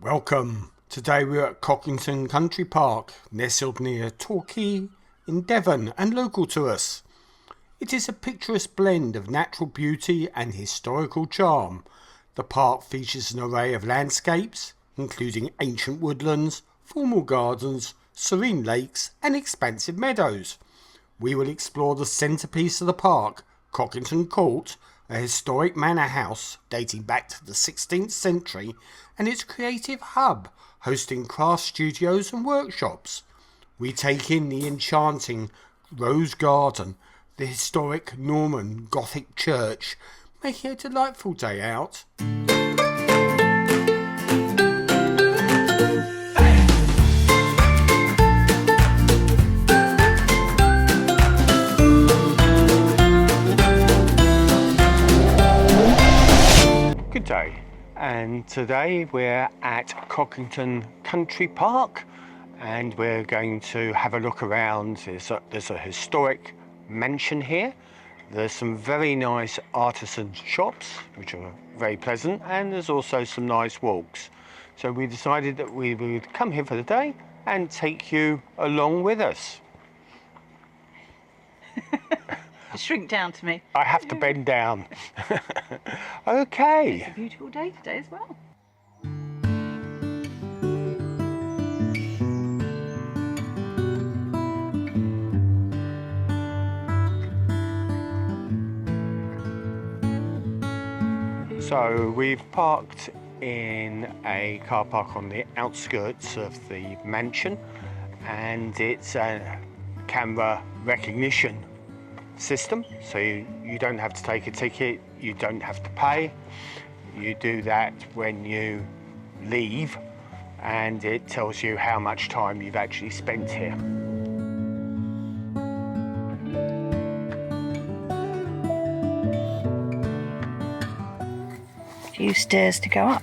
Welcome. Today we're at Cockington Country Park, nestled near Torquay in Devon and local to us. It is a picturesque blend of natural beauty and historical charm. The park features an array of landscapes, including ancient woodlands, formal gardens, serene lakes and expansive meadows. We will explore the centrepiece of the park, Cockington Court, a historic manor house dating back to the 16th century and its creative hub, hosting craft studios and workshops. We take in the enchanting Rose Garden, the historic Norman Gothic church, making a delightful day out. Good day, and today we're at Cockington Country Park and we're going to have a look around. There's a historic mansion here. There's some very nice artisan shops which are very pleasant, and there's also some nice walks. So we decided that we would come here for the day and take you along with us. Shrink down to me. I have to bend down. Okay. It's a beautiful day today as well. So we've parked in a car park on the outskirts of the mansion, and it's a camera recognition system, so you don't have to take a ticket, you don't have to pay. You do that when you leave, and it tells you how much time you've actually spent here. A few stairs to go up.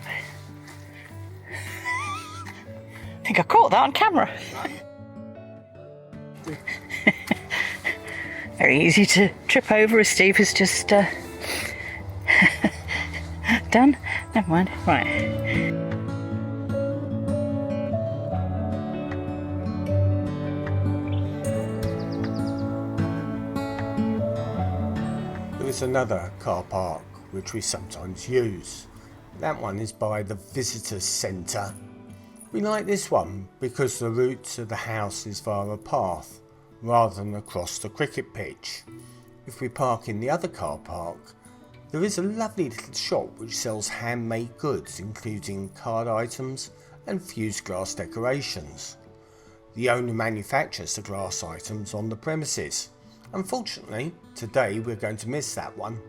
I think I caught that on camera. Very easy to trip over, as Steve has just done. Never mind. Right. There is another car park which we sometimes use. That one is by the visitors centre. We like this one because the route to the house is via a path rather than across the cricket pitch. If we park in the other car park, there is a lovely little shop which sells handmade goods, including card items and fused glass decorations. The owner manufactures the glass items on the premises. Unfortunately, today we're going to miss that one.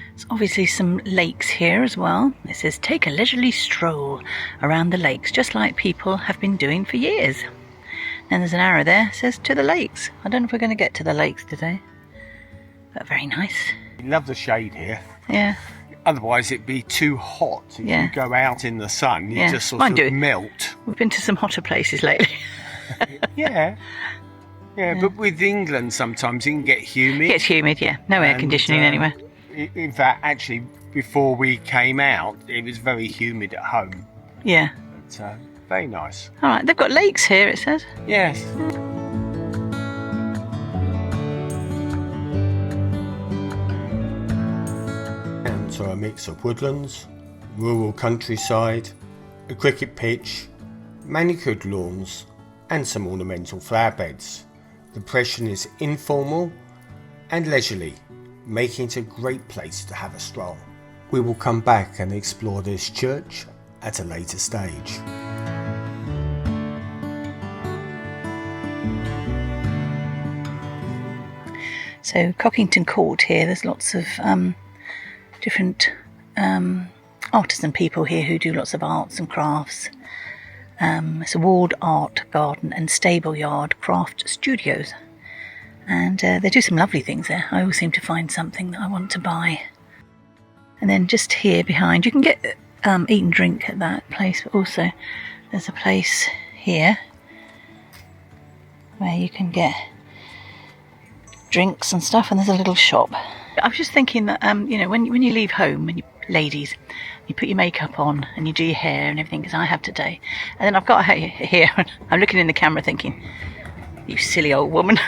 There's obviously some lakes here as well. It says take a leisurely stroll around the lakes, just like people have been doing for years. Then there's an arrow there, it says to the lakes. I don't know if we're going to get to the lakes today, but very nice. I love the shade here. Yeah. Otherwise it'd be too hot. If you go out in the sun, you just sort of melt. We've been to some hotter places lately. Yeah, but with England sometimes it can get humid. It gets humid, yeah. No air conditioning anywhere. In fact, actually, before we came out, it was very humid at home. Yeah. But, very nice. All right, they've got lakes here, it says. Yes. And so a mix of woodlands, rural countryside, a cricket pitch, manicured lawns, and some ornamental flower beds. The impression is informal and leisurely, making it a great place to have a stroll. We will come back and explore this church at a later stage. So Cockington Court here, there's lots of different artisan people here who do lots of arts and crafts. It's a walled art garden and stable yard craft studios. And they do some lovely things there. I always seem to find something that I want to buy. And then just here behind, you can get eat and drink at that place, but also there's a place here where you can get drinks and stuff, and there's a little shop. I was just thinking that when you leave home, when you ladies, you put your makeup on and you do your hair and everything, as I have today, and then I've got here and I'm looking in the camera thinking, you silly old woman.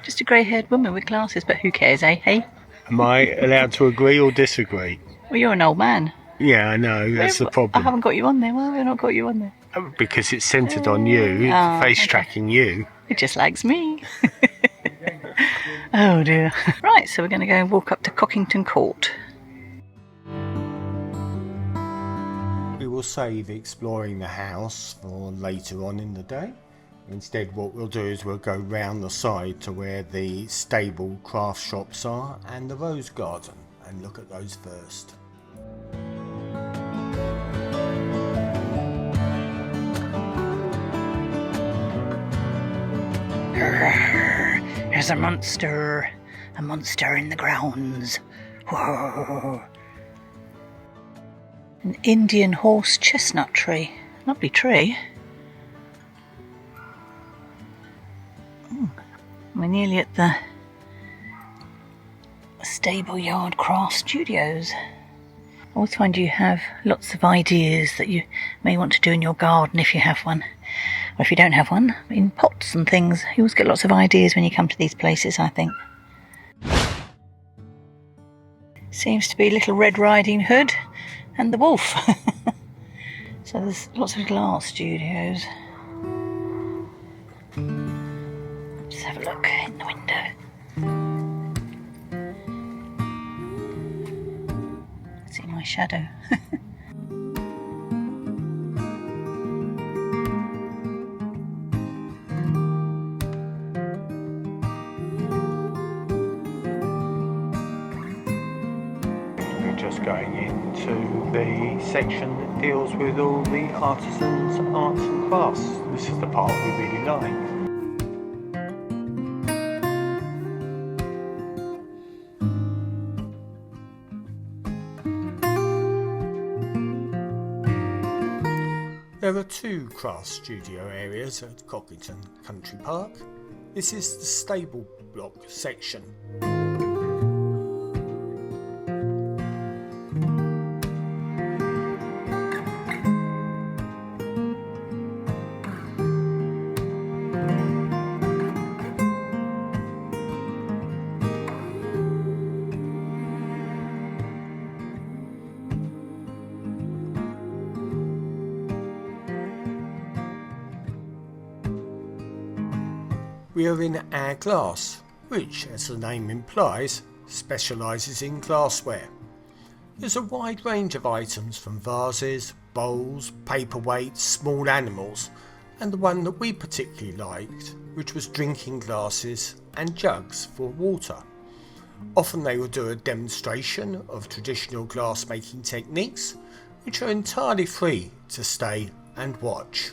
Just a grey-haired woman with glasses, but who cares, eh? Hey? Am I allowed to agree or disagree? Well, you're an old man. Yeah, I know, that's the problem. I haven't got you on there. Why have I not got you on there? Because it's centred on you, face tracking you. It just likes me. Oh dear. Right, so we're going to go and walk up to Cockington Court. We will save exploring the house for later on in the day. Instead, what we'll do is we'll go round the side to where the stable craft shops are and the rose garden and look at those first. There's a monster in the grounds. Whoa. An Indian horse chestnut tree. Lovely tree. We're nearly at the Stable Yard Craft Studios. I always find you have lots of ideas that you may want to do in your garden if you have one. Or if you don't have one, in pots and things. You always get lots of ideas when you come to these places, I think. Seems to be Little Red Riding Hood and the wolf. So there's lots of little art studios. Let's have a look in the window. See my shadow. Just going into the section that deals with all the artisans, arts and crafts. This is the part we really like. There are two craft studio areas at Cockington Country Park. This is the stable block section. We are in our glass, which, as the name implies, specialises in glassware. There's a wide range of items from vases, bowls, paperweights, small animals, and the one that we particularly liked, which was drinking glasses and jugs for water. Often they will do a demonstration of traditional glass making techniques, which are entirely free to stay and watch.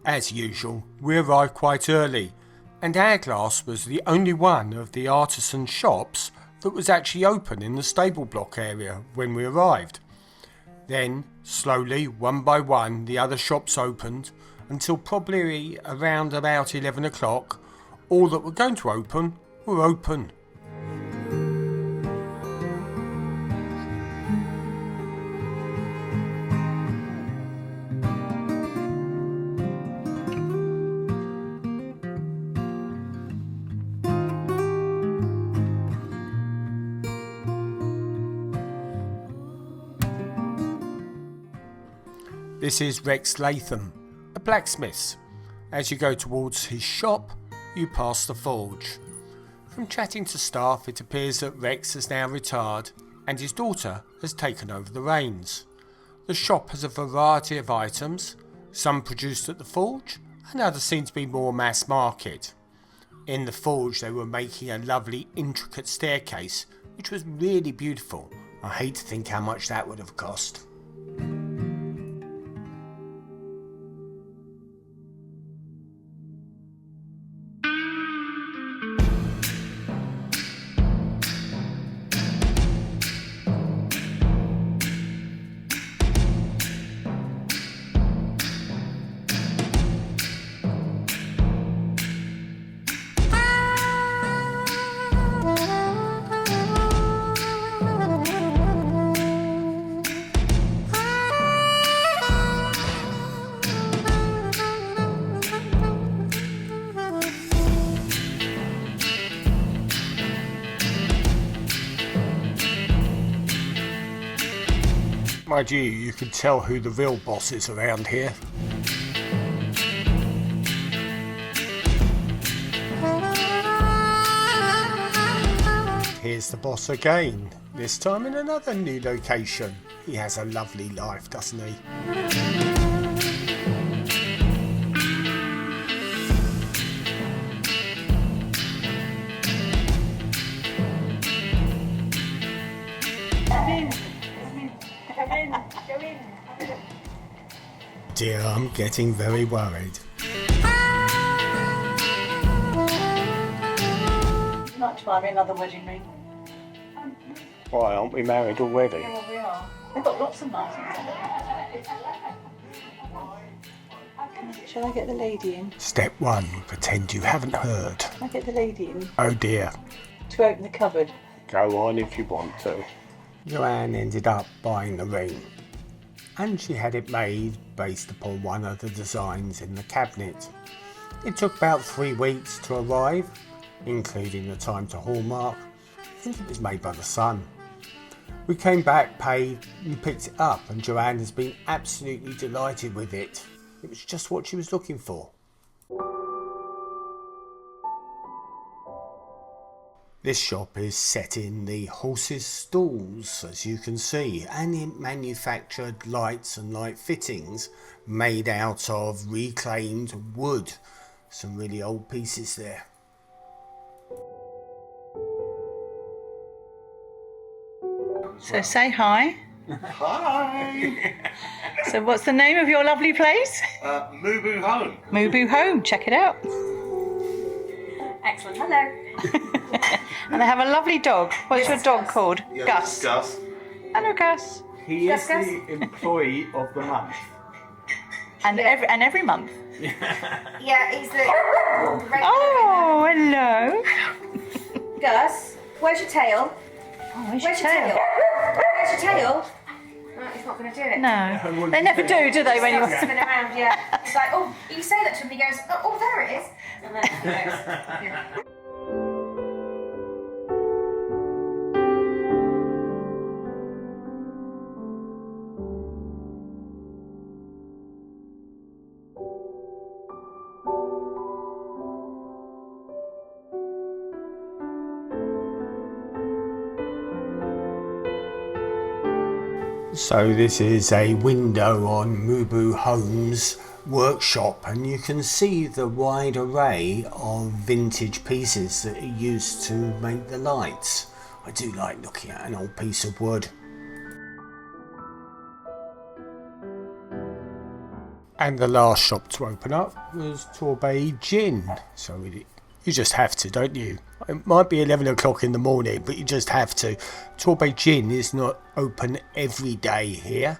As usual, we arrived quite early, and our glass was the only one of the Artisan shops that was actually open in the stable block area when we arrived. Then, slowly, one by one, the other shops opened until probably around about 11 o'clock, all that were going to open were open. This is Rex Latham, a blacksmith. As you go towards his shop, you pass the forge. From chatting to staff, it appears that Rex has now retired and his daughter has taken over the reins. The shop has a variety of items, some produced at the forge and others seem to be more mass market. In the forge they were making a lovely intricate staircase which was really beautiful. I hate to think how much that would have cost. Mind you, you can tell who the real boss is around here. Here's the boss again, this time in another new location. He has a lovely life, doesn't he? Dear, I'm getting very worried. Would you like to buy me another wedding ring? Why, aren't we married already? Yeah, well, we are. They've got lots of markings. Shall I get the lady in? Step 1, pretend you haven't heard. Can I get the lady in Oh dear. to open the cupboard? Go on if you want to. Joanne ended up buying the ring, and she had it made based upon one of the designs in the cabinet. It took about 3 weeks to arrive, including the time to hallmark. I think it was made by the Son. We came back, paid and picked it up, and Joanne has been absolutely delighted with it. It was just what she was looking for. This shop is set in the horses' stalls, as you can see, and it manufactured lights and light fittings made out of reclaimed wood. Some really old pieces there. So say hi. Hi! So what's the name of your lovely place? MooBoo Home. MooBoo Home. Check it out. Excellent. Hello. And they have a lovely dog. What's your Yes, dog Gus. called? Yeah, Gus. Gus. Hello, Gus. He is Gus. the employee of the month. And every month. Yeah, he's the regular. Oh, hello. Gus, where's your tail? Oh, where's Where's your tail? Where's your tail? Oh, he's not going to do it. No, they never do they? When you Spin around, yeah. He's like, oh, you say that to him, he goes, oh, there it is. And then he goes, yeah. So this is a window on MooBoo Home's workshop, and you can see the wide array of vintage pieces that are used to make the lights. I do like looking at an old piece of wood. And the last shop to open up was Torquay Gin. So you just have to, don't you? It might be 11 o'clock in the morning, but you just have to. Torquay Gin is not open every day here.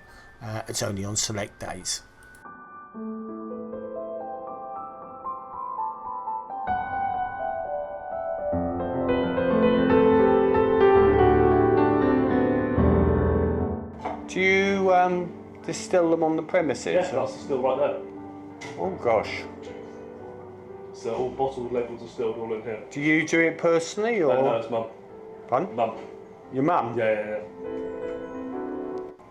It's only on select days. Do you distill them on the premises? Yeah, that's still right there. Oh gosh. So all bottled, labelled, distilled, all in here. Do you do it personally or? No, it's mum. Pardon? Mum. Your mum? Yeah.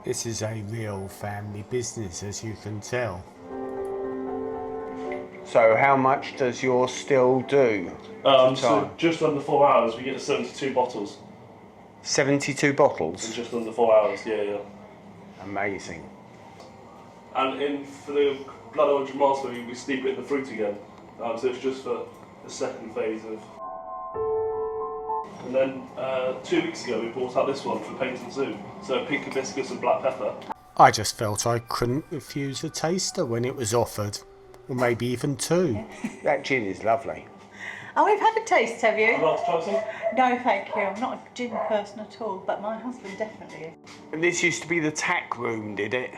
This is a real family business, as you can tell. So how much does your still do? So just under 4 hours, we get to 72 bottles. 72 In bottles? just under 4 hours, yeah. Amazing. And for the blood orange master, we steep it in the fruit again. So it's just for the second phase of... And then 2 weeks ago we brought out this one for painting too. So pink hibiscus and black pepper. I just felt I couldn't refuse a taster when it was offered, or maybe even two. That gin is lovely. Oh, we've had a taste, have you? Would you like to try some? No, thank you. I'm not a gin person at all, but my husband definitely is. And this used to be the tack room, did it?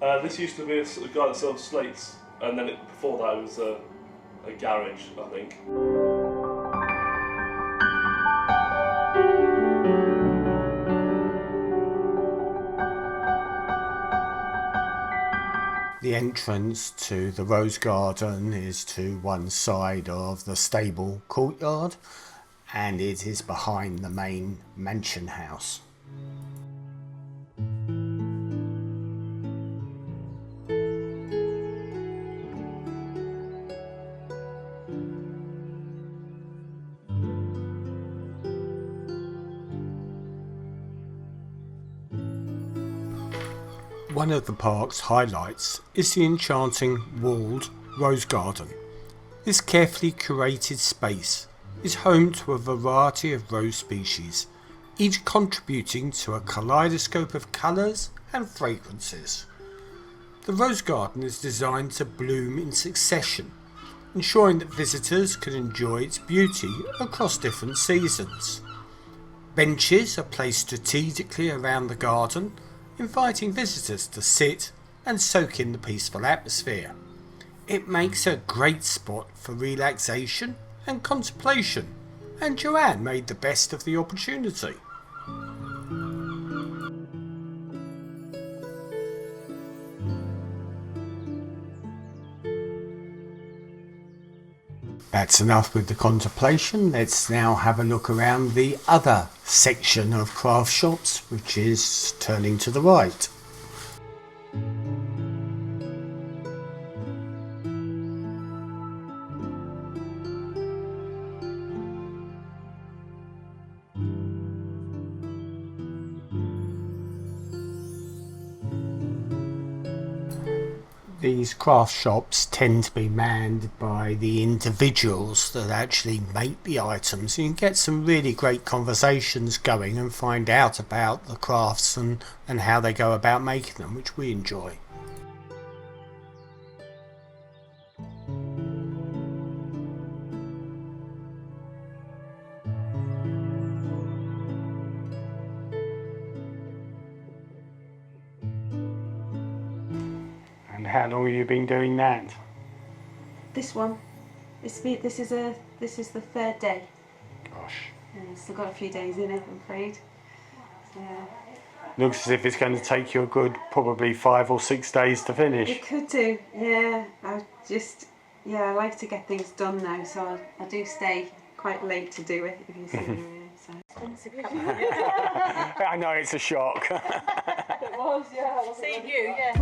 This used to be a guy that sold slates, and then before that it was a garage, I think. The entrance to the rose garden is to one side of the stable courtyard, and it is behind the main mansion house. One of the park's highlights is the enchanting walled rose garden. This carefully curated space is home to a variety of rose species, each contributing to a kaleidoscope of colours and fragrances. The rose garden is designed to bloom in succession, ensuring that visitors can enjoy its beauty across different seasons. Benches are placed strategically around the garden, inviting visitors to sit and soak in the peaceful atmosphere. It makes a great spot for relaxation and contemplation, and Joanne made the best of the opportunity. That's enough with the contemplation. Let's now have a look around the other section of craft shops, which is turning to the right. These craft shops tend to be manned by the individuals that actually make the items. You can get some really great conversations going and find out about the crafts and how they go about making them, which we enjoy. And how long have you been doing that? This one, this is the third day. Gosh. Still got a few days in it, I'm afraid. Looks as if it's going to take you a good probably 5 or 6 days to finish. It could do, yeah. I like to get things done now, so I do stay quite late to do it, if you see me. So. I know it's a shock. It was, yeah. Seeing you, yeah.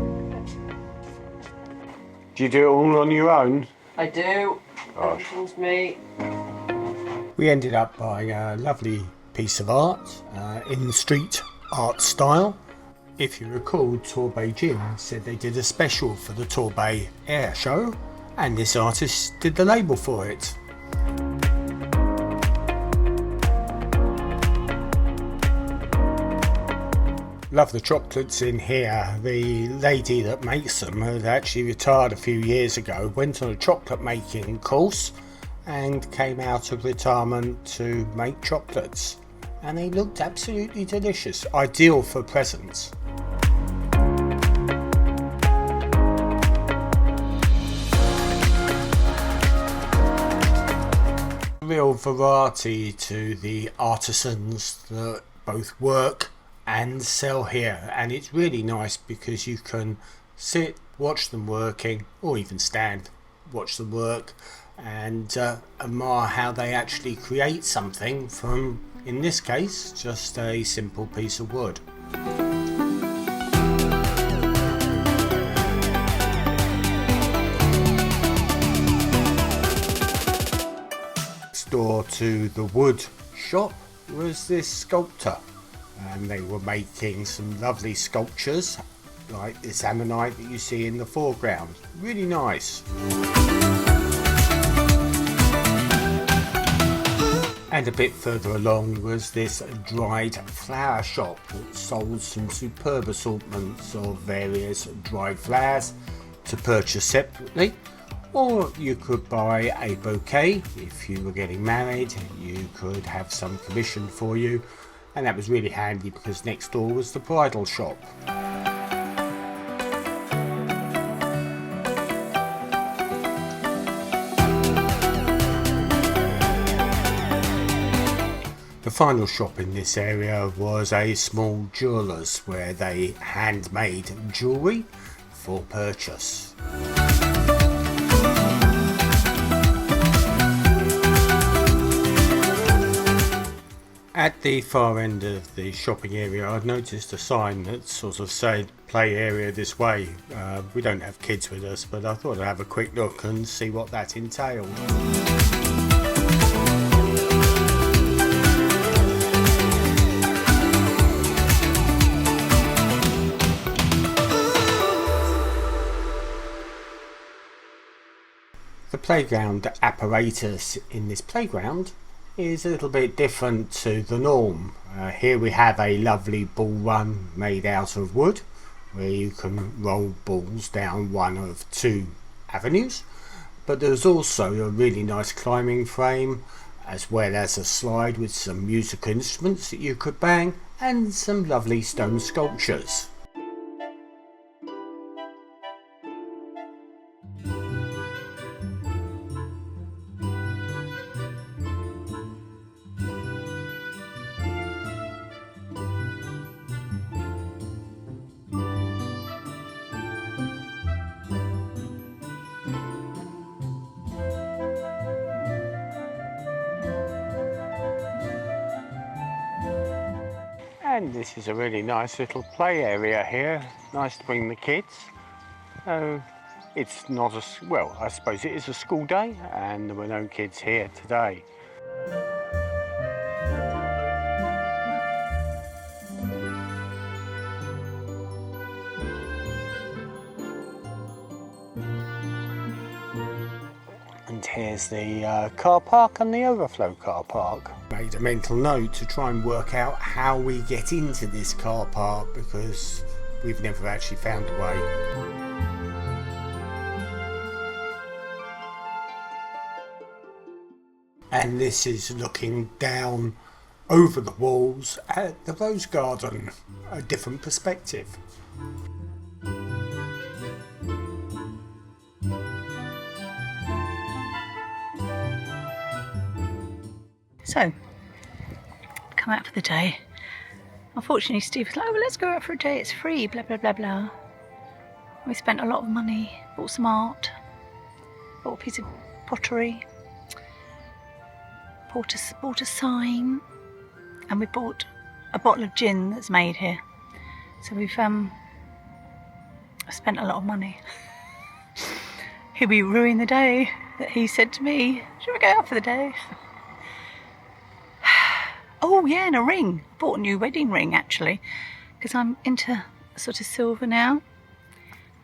Do you do it all on your own? I do. Gosh. Everything's me. We ended up buying a lovely piece of art in street art style. If you recall, Torquay Gym said they did a special for the Torquay Air Show, and this artist did the label for it. Love the chocolates in here. The lady that makes them had actually retired a few years ago, went on a chocolate making course and came out of retirement to make chocolates, and they looked absolutely delicious, ideal for presents. Real variety to the artisans that both work and sell here, and it's really nice because you can sit, watch them working, or even stand, watch them work, and admire how they actually create something from, in this case, just a simple piece of wood. Next door to the wood shop was this sculptor, and they were making some lovely sculptures like this ammonite that you see in the foreground. Really nice. And And a bit further along was this dried flower shop that sold some superb assortments of various dried flowers to purchase separately, or you could buy a bouquet. If you were getting married, you could have some commissioned for you, and that was really handy because next door was the bridal shop. The final shop in this area was a small jeweller's where they handmade jewellery for purchase. At the far end of the shopping area, I'd noticed a sign that sort of said play area this way. We don't have kids with us, but I thought I'd have a quick look and see what that entailed. The playground apparatus in this playground is a little bit different to the norm. Here we have a lovely ball run made out of wood where you can roll balls down one of two avenues, but there's also a really nice climbing frame as well as a slide with some musical instruments that you could bang and some lovely stone sculptures. And this is a really nice little play area here. Nice to bring the kids. It's not well, I suppose it is a school day and there were no kids here today. And here's the car park and the overflow car park. Made a mental note to try and work out how we get into this car park because we've never actually found a way. And this is looking down over the walls at the rose garden, a different perspective. So, come out for the day. Unfortunately, Steve was like, oh, well, let's go out for a day, it's free, blah, blah, blah, blah. We spent a lot of money, bought some art, bought a piece of pottery, bought a sign, and we bought a bottle of gin that's made here. So we've spent a lot of money. He'll be ruining the day that he said to me, should we go out for the day? Oh yeah, and a ring. I bought a new wedding ring actually, because I'm into sort of silver now,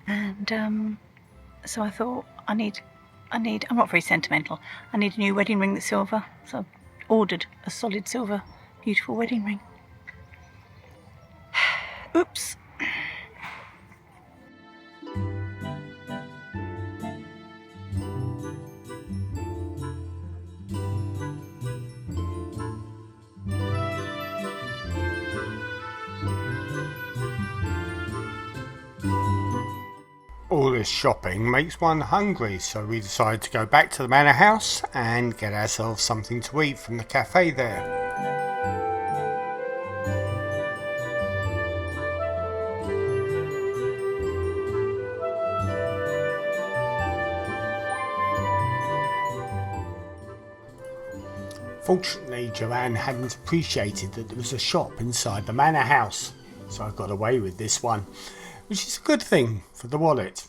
and so I thought I need. I'm not very sentimental. I need a new wedding ring that's silver, so I ordered a solid silver, beautiful wedding ring. Oops. All this shopping makes one hungry, so we decided to go back to the Manor House and get ourselves something to eat from the cafe there. Fortunately, Joanne hadn't appreciated that there was a shop inside the Manor House, so I got away with this one, which is a good thing for the wallet.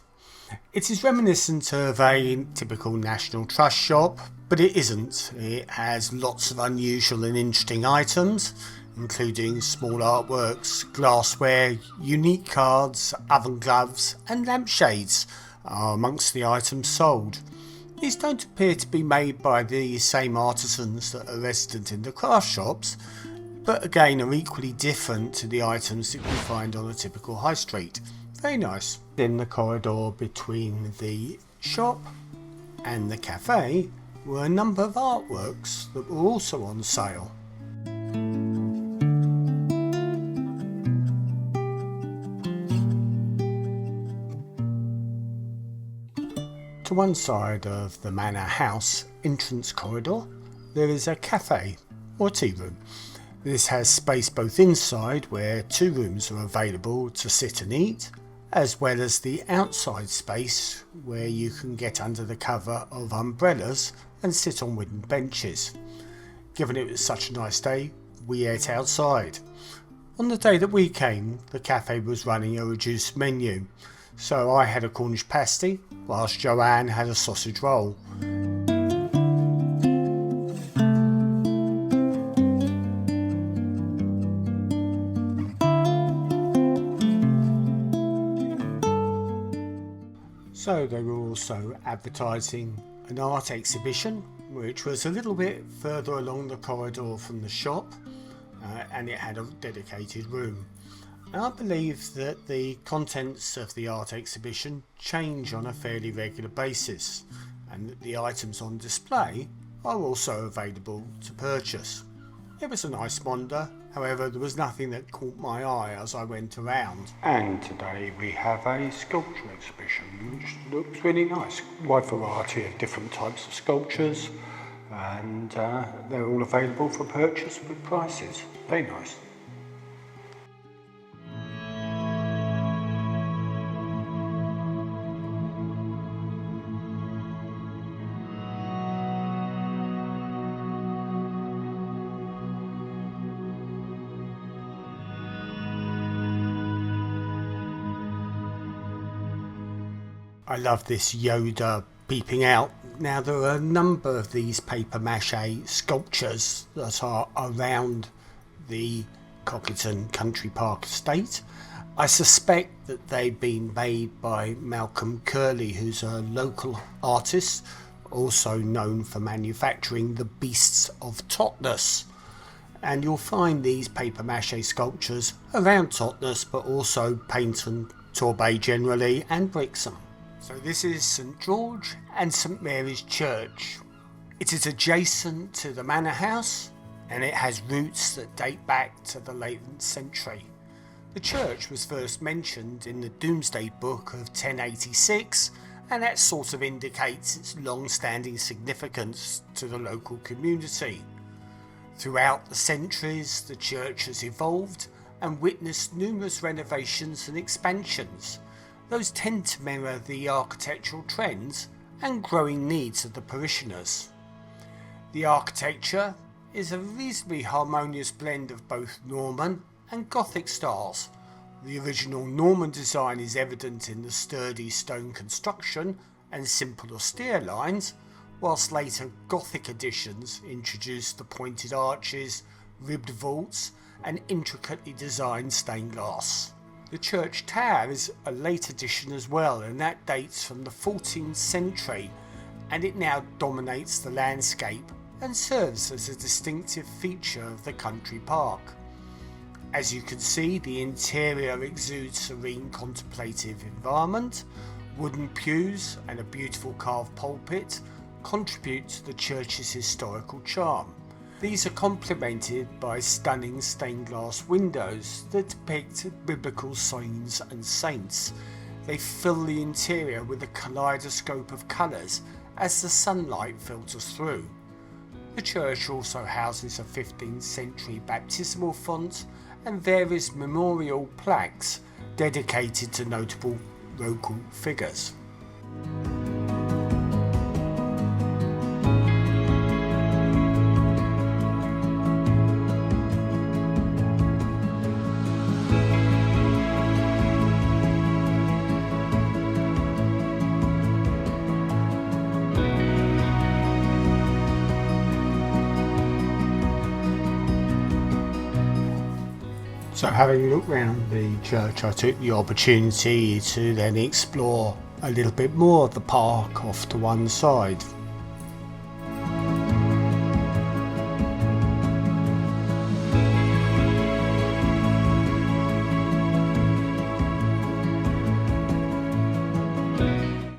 It is reminiscent of a typical National Trust shop, but it isn't. It has lots of unusual and interesting items, including small artworks, glassware, unique cards, oven gloves and lampshades are amongst the items sold. These don't appear to be made by the same artisans that are resident in the craft shops, but again are equally different to the items that you find on a typical high street. Very nice. In the corridor between the shop and the cafe were a number of artworks that were also on sale. To one side of the Manor House entrance corridor there is a cafe or tea room. This has space both inside, where 2 rooms are available to sit and eat, as well as the outside space where you can get under the cover of umbrellas and sit on wooden benches. Given it was such a nice day, we ate outside. On the day that we came, the cafe was running a reduced menu, so I had a Cornish pasty, whilst Joanne had a sausage roll. So they were also advertising an art exhibition, which was a little bit further along the corridor from the shop, and it had a dedicated room. And I believe that the contents of the art exhibition change on a fairly regular basis, and that the items on display are also available to purchase. It was a nice wander, however there was nothing that caught my eye as I went around. And today we have a sculpture exhibition which looks really nice. Wide variety of different types of sculptures, and they're all available for purchase with prices. Very nice. I love this Yoda peeping out. Now there are a number of these paper mache sculptures that are around the Cockington Country Park estate. I suspect that they've been made by Malcolm Curley, who's a local artist, also known for manufacturing the Beasts of Totnes. And you'll find these paper mache sculptures around Totnes, but also Paynton, Torquay generally, and Brixham. So this is St George and St Mary's Church. It is adjacent to the Manor House, and it has roots that date back to the late century. The church was first mentioned in the Domesday Book of 1086, and that sort of indicates its long-standing significance to the local community. Throughout the centuries, the church has evolved and witnessed numerous renovations and expansions. Those tend to mirror the architectural trends and growing needs of the parishioners. The architecture is a reasonably harmonious blend of both Norman and Gothic styles. The original Norman design is evident in the sturdy stone construction and simple austere lines, whilst later Gothic additions introduced the pointed arches, ribbed vaults and intricately designed stained glass. The church tower is a late addition as well, and that dates from the 14th century, and it now dominates the landscape and serves as a distinctive feature of the country park. As you can see, the interior exudes serene contemplative environment. Wooden pews and a beautiful carved pulpit contribute to the church's historical charm. These are complemented by stunning stained glass windows that depict biblical scenes and saints. They fill the interior with a kaleidoscope of colours as the sunlight filters through. The church also houses a 15th century baptismal font and various memorial plaques dedicated to notable local figures. So having looked round the church, I took the opportunity to then explore a little bit more of the park off to one side.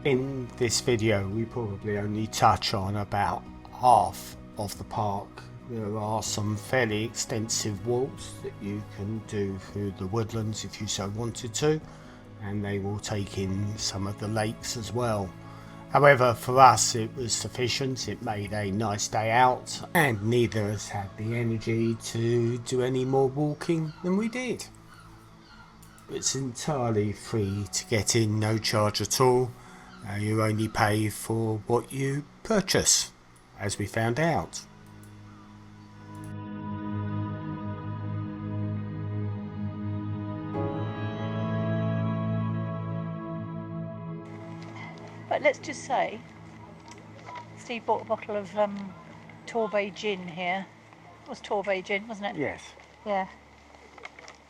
In this video we probably only touch on about half of the park. There are some fairly extensive walks that you can do through the woodlands if you so wanted to, and they will take in some of the lakes as well. However, for us it was sufficient. It made a nice day out, and neither of us had the energy to do any more walking than we did. It's entirely free to get in, no charge at all. You only pay for what you purchase, as we found out. But let's just say, Steve bought a bottle of Torquay gin here. It was Torquay gin, wasn't it? Yes. Yeah.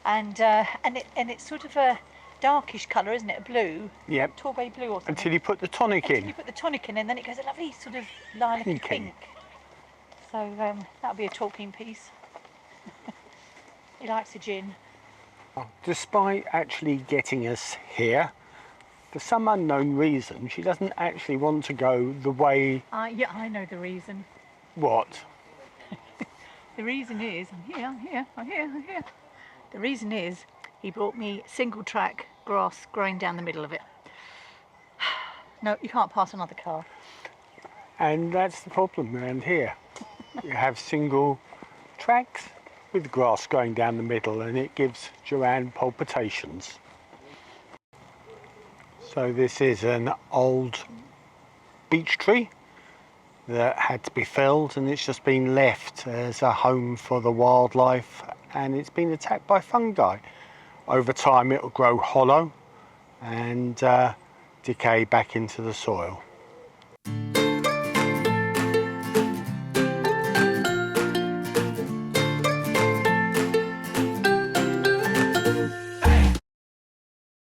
And it's sort of a darkish colour, isn't it? A blue. Yep. Torquay blue or something. Until you put the tonic Until in. you put the tonic in, and then it goes a lovely sort of lilac Pinky. pink. So that'll be a talking piece. He likes a gin. Despite actually getting us here, for some unknown reason, she doesn't actually want to go the way... Yeah, I know the reason. What? The reason is, I'm here. The reason is, he brought me single track grass growing down the middle of it. No, you can't pass another car. And that's the problem around here. You have single tracks with grass going down the middle, and it gives Joanne palpitations. So this is an old beech tree that had to be felled, and it's just been left as a home for the wildlife, and it's been attacked by fungi. Over time it will grow hollow and decay back into the soil.